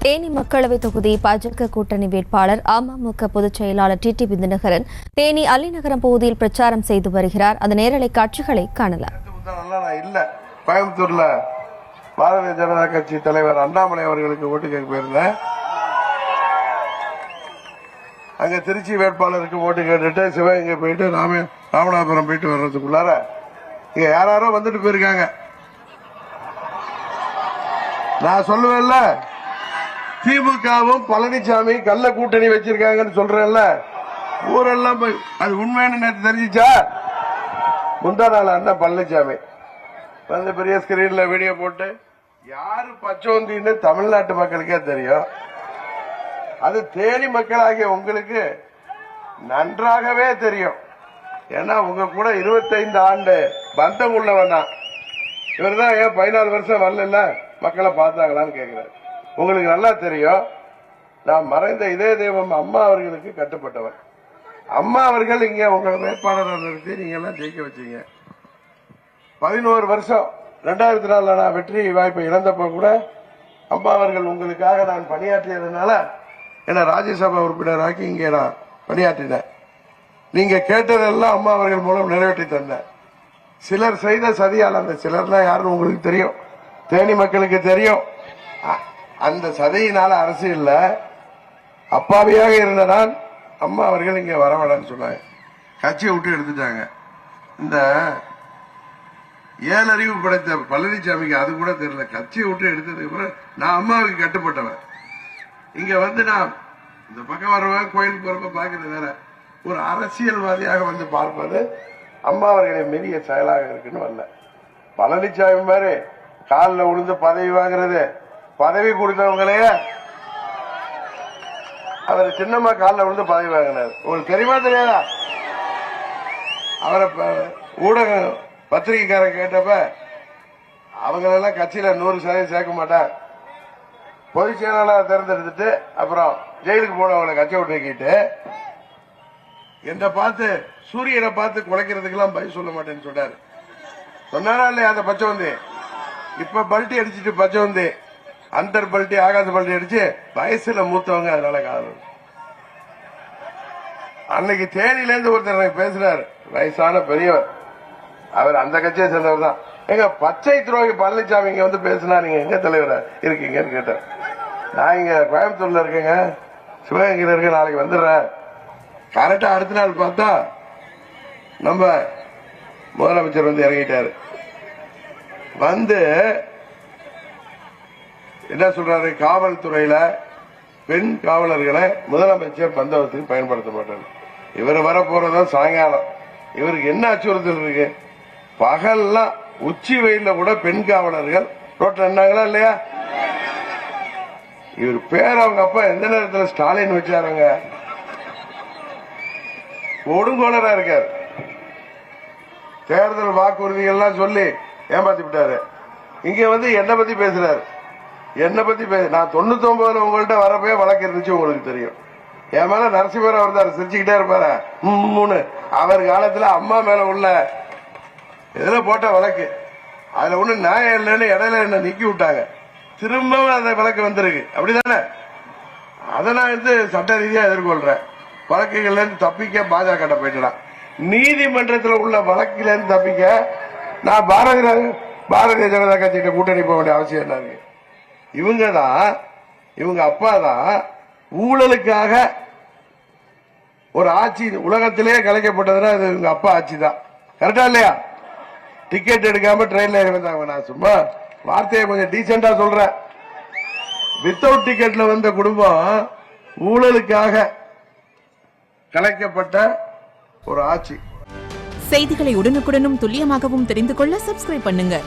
தேனி மக்களவை தொகுதி பாஜக கூட்டணி வேட்பாளர் அமமுக பொதுச் செயலாளர் டிடிவி தினகரன் தேனி அலிநகரம் பகுதியில் பிரச்சாரம் செய்து வருகிறார். அந்த நேரலை காட்சிகளை காணலாம். கோயம்புத்தூர்ல பாரதிய ஜனதா கட்சி தலைவர் அண்ணாமலை அவர்களுக்கு ஓட்டு கேட்க போயிருந்தேன். அங்க திருச்சி வேட்பாளருக்கு ஓட்டு கேட்டுட்டு சிவகங்கை போயிட்டு ராமநாதபுரம் போயிட்டு வர்றதுக்குள்ளார இங்க யாரோ வந்துட்டு போயிருக்காங்க. நான் சொல்லுவேன்ல, திமுகவும் பழனிசாமி கள்ள கூட்டணி வச்சிருக்காங்கன்னு சொல்றேன்ல, ஊரெல்லாம் போய் அது உண்மையான நேற்று தெரிஞ்சிச்சா? முந்தா நாள் அண்ணன் பழனிசாமி வந்து பெரிய ஸ்கிரீன்ல வீடியோ போட்டு யாரு பச்சோந்தின்னு தமிழ்நாட்டு மக்களுக்கே தெரியும். அது தேனி மக்களாகிய உங்களுக்கு நன்றாகவே தெரியும். ஏன்னா உங்க கூட 25 ஆண்டு பந்தம் உள்ளவன் தான். இவர் தான் ஏன் 14 வருஷம் வரல மக்களை பார்த்தாங்களான்னு கேட்கிறார். உங்களுக்கு நல்லா தெரியும், நான் மறைந்த இதே தெய்வம் அம்மா அவர்களுக்கு கட்டுப்பட்டவர். அம்மா அவர்கள் இங்க உங்க வேட்பாளரை நிறுத்தி நீங்க எல்லாம் ஜெயிக்க வச்சீங்க. 11 வருஷம் 2004 நான் வெற்றி வாய்ப்பை இழந்தப்ப கூட அம்மா அவர்கள் உங்களுக்காக நான் பணியாற்றியதுனால என்ன ராஜ்யசபா உறுப்பினராக்கி இங்கே நான் பணியாற்றினேன். நீங்க கேட்டதெல்லாம் அம்மா அவர்கள் மூலம் நிறைவேற்றி தந்தேன். சிலர் செய்த சதியால், அந்த சிலர்லாம் யாருன்னு உங்களுக்கு தெரியும், தேனி மக்களுக்கு தெரியும். அந்த சதியினால அரசியல்ல அப்பாவியாக இருந்த நான் அம்மா அவர்கள் இங்க வரவேடான்னு சொன்னாங்க. கட்சியை விட்டு எடுத்துட்டாங்க. இந்த ஏழறிவு படைத்த பழனிசாமிக்கு அது கூட தெரியல. கட்சியை விட்டு எடுத்ததுக்கு அப்புறம் நான் அம்மாவுக்கு கட்டுப்பட்டவன். இங்க வந்து நான் இந்த பக்கம் வருவேன், கோயிலுக்கு போறப்ப பாக்குறது வேற. ஒரு அரசியல்வாதியாக வந்து பார்ப்பது அம்மா அவர்களை மீறிய செயலாக இருக்குன்னு வரல. பழனிசாமி மாதிரி காலில் விழுந்து பதவி வாங்குறது, பதவி கொடுத்தவங்களையே அவர் சின்னம்மா காலில் விழுந்து பதவி வாங்கினார். உங்களுக்கு தெரியுமா தெரியாதா? அவரை ஊடகம் பத்திரிகைக்காரன் கேட்டப்ப அவங்களெல்லாம் கட்சியில 100% சேர்க்க மாட்டான், பொதுச் செயலாளர் தேர்ந்தெடுத்துட்டு அப்புறம் ஜெயிலுக்கு போனவங்களை கட்சியை விட்டு என்ன பார்த்து சூரியனை பார்த்து குலைக்கிறதுக்கெல்லாம் பதில் சொல்ல மாட்டேன்னு சொன்னாரு. சொன்னாரா இல்லையா? அந்த பச்சை வந்து இப்ப பல்ட்டி அடிச்சுட்டு பச்சை வந்து அந்தர் பல்ட்டி ஆகாத பல்ட்டி அடிச்சு வயசுல மூத்தவங்க, அதனால காரணம். அன்னைக்கு தேனியில இருந்து ஒருத்தர் எனக்கு பேசுறாரு, வயசான பெரியவர், அவர் அந்த கட்சியை சேர்ந்தவர் தான். எங்க பச்சை துரோகி பழனிசாமி இங்க வந்து பேசினா நீங்க எங்க தலைவரா இருக்கீங்கன்னு கேட்டார். நான் இங்க கோயம்புத்தூர்ல இருக்கேங்க, சிவகங்கையில இருக்க, நாளைக்கு வந்துடுறேன். கரெக்டா அடுத்த நாள் பார்த்தா நம்ம முதலமைச்சர் வந்து இறங்கிட்டாரு. வந்து என்ன சொல்றாரு, காவல்துறையில பெண் காவலர்களை முதலமைச்சர் பந்தவத்துக்கு பயன்படுத்த மாட்டார். இவர் வர போறதும் சாயங்காலம். இவருக்கு என்ன அச்சுறுத்தல் இருக்கு? பகல்லாம் உச்சி வெயில கூட பெண் காவலர்கள் ரோட்ல இருந்தாங்களா இல்லையா? இவர் பேர் அவங்க அப்பா எந்த நேரத்தில் ஸ்டாலின் வச்சாருங்க. கொடுங்கோலரா இருக்காரு. தேர்தல் வாக்குறுதிகள்லாம் சொல்லி ஏமாத்தி விட்டாரு. இங்க வந்து என்ன பத்தி பேசுறாரு. என்ன பத்தி நான் 99 உங்கள்கிட்ட வரப்பே வழக்கு இருந்துச்சு, உங்களுக்கு தெரியும். என் மேல நரசிம்மராவ் இருந்தாரு, சிரிச்சுக்கிட்டே இருப்பாரு. அவர் காலத்துல அம்மா மேல உள்ள இதுல போட்ட வழக்கு, அதுல ஒண்ணு நியாயம் இல்லைன்னு இடையில என்ன நீக்கி விட்டாங்க. திரும்பவும் அந்த வழக்கு வந்திருக்கு, அப்படிதானே? அதை நான் வந்து சட்ட ரீதியா எதிர்கொள்றேன். வழக்குகள்ல இருந்து தப்பிக்க பாஜக போயிட்டான். நீதிமன்றத்தில் உள்ள வழக்கில இருந்து தப்பிக்க நான் பாரதிய ஜனதா கட்சியிட்ட கூட்டணி போக வேண்டிய அவசியம் என்ன இருக்கு? இவங்க தான், இவங்க அப்பா தான் ஊழலுக்காக ஒரு ஆட்சி உலகத்திலேயே கலைக்கப்பட்டதுன்னா அது இவங்க அப்பா ஆட்சி தான். கரெக்டா இல்லையா? டிக்கெட் எடுக்காம ட்ரெயின்ல இருந்தாங்க. நான் சும்மா வார்த்தையை கொஞ்சம் டீசெண்டா சொல்றேன். வித்தவுட் டிக்கெட்ல வந்த குடும்பம் ஊழலுக்காக கலைக்கப்பட்ட ஒரு ஆட்சி. செய்திகளை உடனுக்குடனும் துல்லியமாகவும் தெரிந்து கொள்ள சப்ஸ்கிரைப் பண்ணுங்க.